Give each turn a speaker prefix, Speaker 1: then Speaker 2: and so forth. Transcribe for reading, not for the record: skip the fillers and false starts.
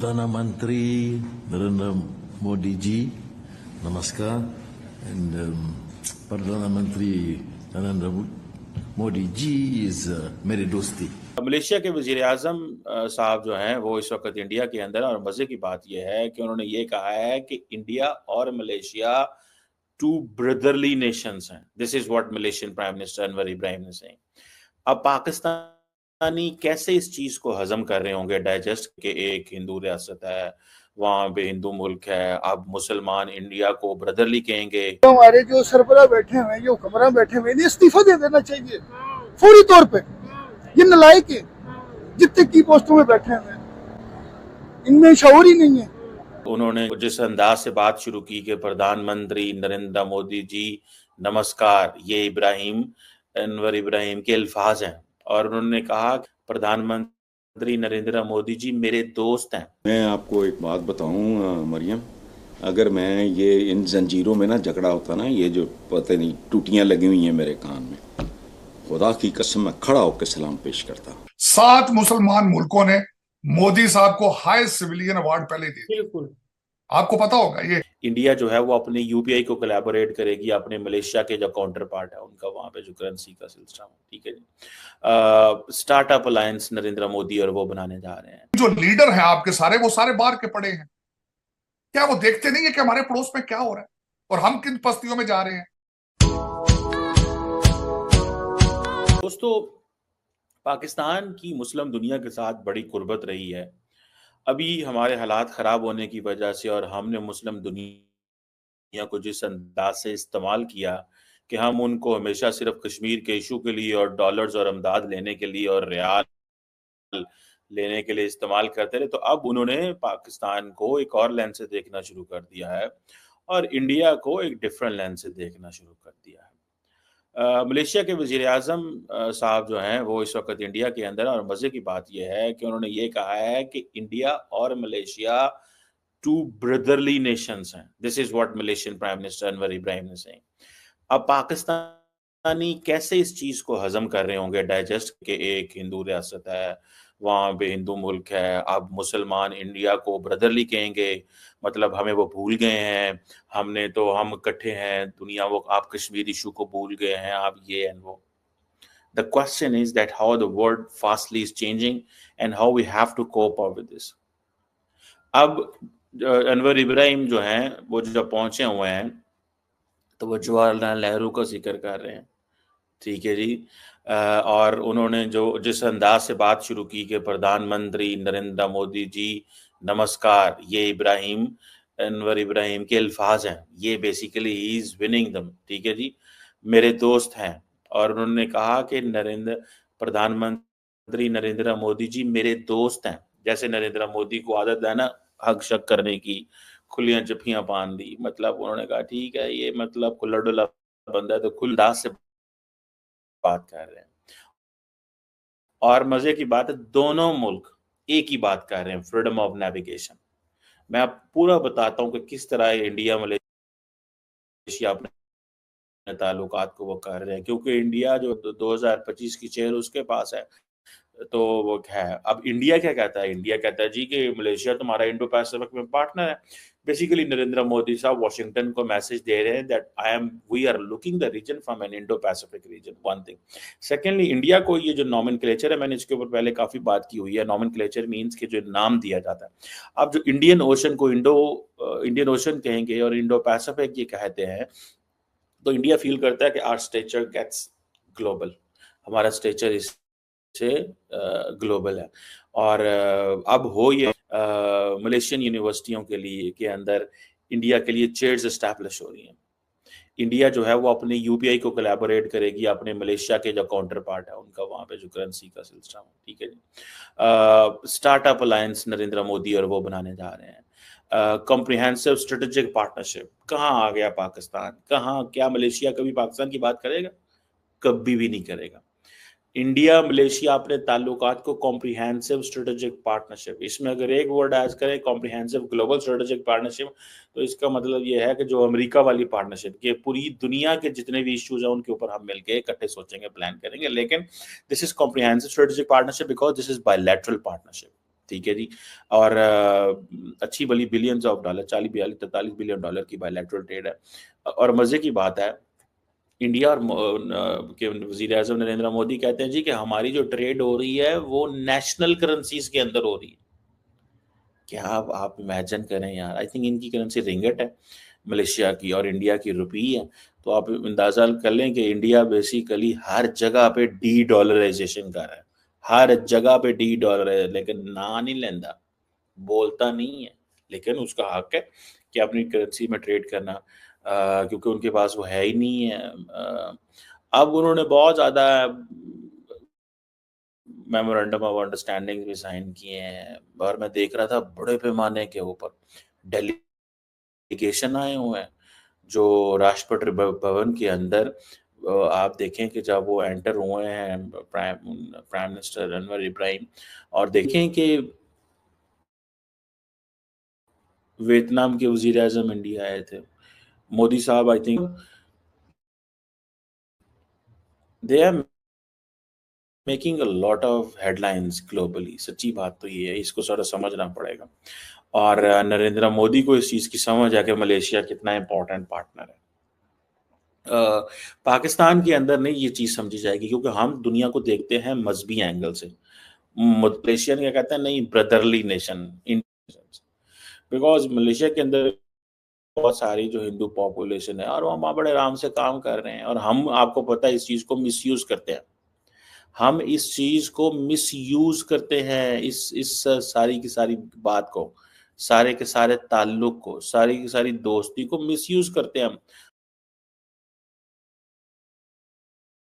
Speaker 1: Perdana Menteri Narendra Modi ji, namaskar. And Perdana Menteri Narendra Modi ji is मेरे दोस्ती.
Speaker 2: Malaysia के वजीर आजम साहब जो हैं वो इस वक्त इंडिया के अंदर, और मजे की बात यह है कि उन्होंने ये कहा है कि इंडिया और मलेशिया टू ब्रदरली नेशंस हैं. This is what Malaysian prime minister Anwar Ibrahim ने सेइंग. अब पाकिस्तानी कैसे इस चीज को हजम कर रहे होंगे, डाइजेस्ट के एक हिंदू रियासत है, वहां पे हिंदू मुल्क है, अब मुसलमान इंडिया को ब्रदरली कहेंगे.
Speaker 3: तो हमारे जो सरबराह बैठे हुए हैं, जो हुक्मरान बैठे हुए हैं, इन्हें इस्तीफा दे देना चाहिए फौरी तौर पे. ये नालायक है जितने की पोस्टों में बैठे हुए हैं, इनमें शऊर ही नहीं है.
Speaker 2: उन्होंने जिस अंदाज से बात शुरू की कि प्रधानमंत्री नरेंद्र मोदी जी नमस्कार, ये अनवर इब्राहिम के अल्फाज हैं, और उन्होंने कहा प्रधानमंत्री नरेंद्र मोदी जी मेरे दोस्त हैं.
Speaker 4: मैं आपको एक बात बताऊं मरियम, अगर मैं ये इन जंजीरों में ना जकड़ा होता ना, ये जो पता नहीं टूटियां लगी हुई हैं मेरे कान में, खुदा की कसम मैं खड़ा होकर सलाम पेश करता.
Speaker 5: 7 मुसलमान मुल्कों ने मोदी साहब को हाई सिविलियन अवार्ड पहले दिए. बिल्कुल आपको पता होगा. ये
Speaker 2: इंडिया जो है वो अपने यूपीआई को कोलैबोरेट करेगी अपने मलेशिया के जो काउंटर पार्ट है उनका, वहां पे जो करेंसी का सिलसिला है. ठीक है जी. स्टार्टअप अलायंस नरेंद्र मोदी और वो बनाने जा रहे हैं.
Speaker 5: जो लीडर हैं आपके सारे, वो सारे बाहर के पड़े हैं. क्या वो देखते नहीं है कि हमारे पड़ोस में क्या हो रहा है और हम किन बस्तियों में जा रहे हैं?
Speaker 2: दोस्तों, पाकिस्तान की मुस्लिम दुनिया के साथ बड़ी कुर्बत रही है. अभी हमारे हालात खराब होने की वजह से, और हमने मुस्लिम दुनिया को जिस अंदाज से इस्तेमाल किया कि हम उनको हमेशा सिर्फ कश्मीर के इशू के लिए और डॉलर्स और अमदाद लेने के लिए और रियाल लेने के लिए इस्तेमाल करते रहे, तो अब उन्होंने पाकिस्तान को एक और लेंस से देखना शुरू कर दिया है और इंडिया को एक डिफरेंट लेंस से देखना शुरू कर दिया है. मलेशिया के वजीर आजम साहब जो हैं वो इस वक्त इंडिया के अंदर, और मजे की बात यह है कि उन्होंने ये कहा है कि इंडिया और मलेशिया टू ब्रदरली नेशंस हैं. This is what Malaysian prime minister Anwar Ibrahim ने सेइंग. अब पाकिस्तानी कैसे इस चीज को हजम कर रहे होंगे, डाइजेस्ट के एक हिंदू रियासत है, वहां पे हिंदू मुल्क है, अब मुसलमान इंडिया को ब्रदरली कहेंगे, मतलब हमें वो भूल गए हैं, हम इकट्ठे हैं दुनिया, वो आप कश्मीर इशू को भूल गए हैं, आप ये एंड वो. The question is that how the world fastly is changing and how we have to cope up with this. अब अनवर इब्राहिम जो हैं वो जब पहुंचे हुए हैं तो वो जवाहरलाल नेहरू का जिक्र कर रहे हैं. ठीक है जी. और उन्होंने जिस अंदाज से बात शुरू की कि प्रधानमंत्री नरेंद्र मोदी जी नमस्कार, ये अनवर इब्राहिम के अल्फाज हैं, ये बेसिकली ही इज विनिंग दम. ठीक है जी, मेरे दोस्त हैं. और उन्होंने कहा कि प्रधानमंत्री नरेंद्र मोदी जी मेरे दोस्त हैं. जैसे नरेंद्र मोदी को आदत है ना हक शक करने की, खुलियां जफियां बांध दी, मतलब उन्होंने कहा ठीक है, ये मतलब खुला डुला बंदा है तो खुल अंदाज से बात कर रहे हैं. और मजे की बात है, दोनों मुल्क एक ही बात कर रहे हैं, फ्रीडम ऑफ नेविगेशन. मैं आप पूरा बताता हूं कि किस तरह इंडिया मलेशिया अपने ताल्लुकात को वो कर रहे हैं, क्योंकि इंडिया जो 2025 की चेयर उसके पास है, तो वो है. अब इंडिया क्या कहता है? इंडिया कहता है जी कि मलेशिया तुम्हारा इंडो पैसिफिक में पार्टनर है. बेसिकली नरेंद्र मोदी साहब वॉशिंगटन को मैसेज दे रहे हैं that we are looking the region from an Indo Pacific region. One thing. Secondly, India को ये जो नॉमेनक्लेचर है, मैंने इसके ऊपर पहले काफी बात की हुई है. नॉमेनक्लेचर मींस कि जो नाम दिया जाता है. अब जो इंडियन ओशन को इंडियन ओशन कहेंगे और इंडो पैसिफिक ये कहते हैं, तो इंडिया फील करता है कि आवर स्टेचर गेट्स ग्लोबल, हमारा स्टेचर से ग्लोबल है. और अब हो ये मलेशियन यूनिवर्सिटियों के अंदर इंडिया के लिए चेयर्स एस्टैब्लिश हो रही हैं. इंडिया जो है वो अपने यूपीआई को कोलैबोरेट करेगी अपने मलेशिया के जो काउंटर पार्ट है उनका, वहां पे जो करेंसी का सिलसिला है. ठीक है जी. स्टार्टअप अलायंस नरेंद्र मोदी और वो बनाने जा रहे हैं. Comprehensive strategic partnership. कहाँ आ गया पाकिस्तान? क्या मलेशिया कभी पाकिस्तान की बात करेगा? कभी भी नहीं करेगा. इंडिया मलेशिया अपने ताल्लुकात को कॉम्प्रिहेंसिव स्ट्रेटेजिक पार्टनरशिप, इसमें अगर एक वर्ड ऐड करें कॉम्प्रिहेंसिव ग्लोबल स्ट्रेटेजिक पार्टनरशिप, तो इसका मतलब ये है कि जो अमेरिका वाली पार्टनरशिप के पूरी दुनिया के जितने भी इश्यूज हैं उनके ऊपर हम मिलके इकट्ठे सोचेंगे, प्लान करेंगे. लेकिन this is comprehensive strategic partnership because this is bilateral partnership. ٹھیک ہے جی. اور اچھی بلی billions of dollar, 40-43 billion dollar کی بائیلیٹرل ٹریڈ ہے. اور مزے کی بات ہے, انڈیا اور کے وزیر اعظم نریندر مودی کہتے ہیں جی کہ ہماری جو ٹریڈ ہو رہی ہے وہ نیشنل کرنسیز کے اندر ہو رہی ہے. کیا آپ امیجن کریں یار, آئی تھنک ان کی کرنسی رنگٹ ہے ملیشیا کی اور انڈیا کی روپی ہے. تو آپ اندازہ کر لیں کہ انڈیا بیسیکلی ہر جگہ پہ ڈی ڈالرائزیشن کر رہا ہے, ہر جگہ پہ ڈی ڈالر ہے, لیکن نہ نہیں لینا, بولتا نہیں ہے, لیکن اس کا حق ہے کہ اپنی کرنسی میں ٹریڈ کرنا, کیونکہ ان کے پاس وہ ہے ہی نہیں ہے. اب انہوں نے بہت زیادہ میمورنڈم آف انڈرسٹینڈنگ بھی سائن کیے ہیں, اور میں دیکھ رہا تھا بڑے پیمانے کے اوپر ڈیلیگیشن آئے ہوئے ہیں جو راشٹرپتی بھون کے اندر. آپ دیکھیں کہ جب وہ انٹر ہوئے ہیں پرائم منسٹر انور ابراہیم, اور دیکھیں کہ ویتنام کے وزیر اعظم انڈیا آئے تھے, مودی صاحب. I think they are making a lot of headlines globally. سچی بات تو یہ ہے, اس کو تھوڑا سمجھنا پڑے گا. اور نریندر مودی کو اس چیز کی سمجھ ہے کہ ملیشیا کتنا امپورٹنٹ پارٹنر ہے. پاکستان کے اندر نہیں یہ چیز سمجھی جائے گی, کیونکہ ہم دنیا کو دیکھتے ہیں مذہبی اینگل سے. ملیشین کیا کہتے ہیں, نہیں برادرلی نیشن, بیکاز ملیشیا کے اندر بہت ساری جو ہندو پاپولیشن ہے اور وہ وہاں بڑے آرام سے کام کر رہے ہیں, اور ہم, آپ کو پتہ ہے, اس چیز کو مس یوز کرتے ہیں. ہم اس چیز کو مس یوز کرتے ہیں, اس ساری کی ساری بات کو, سارے کے سارے تعلق کو, ساری کی ساری دوستی کو مس یوز کرتے ہیں ہم.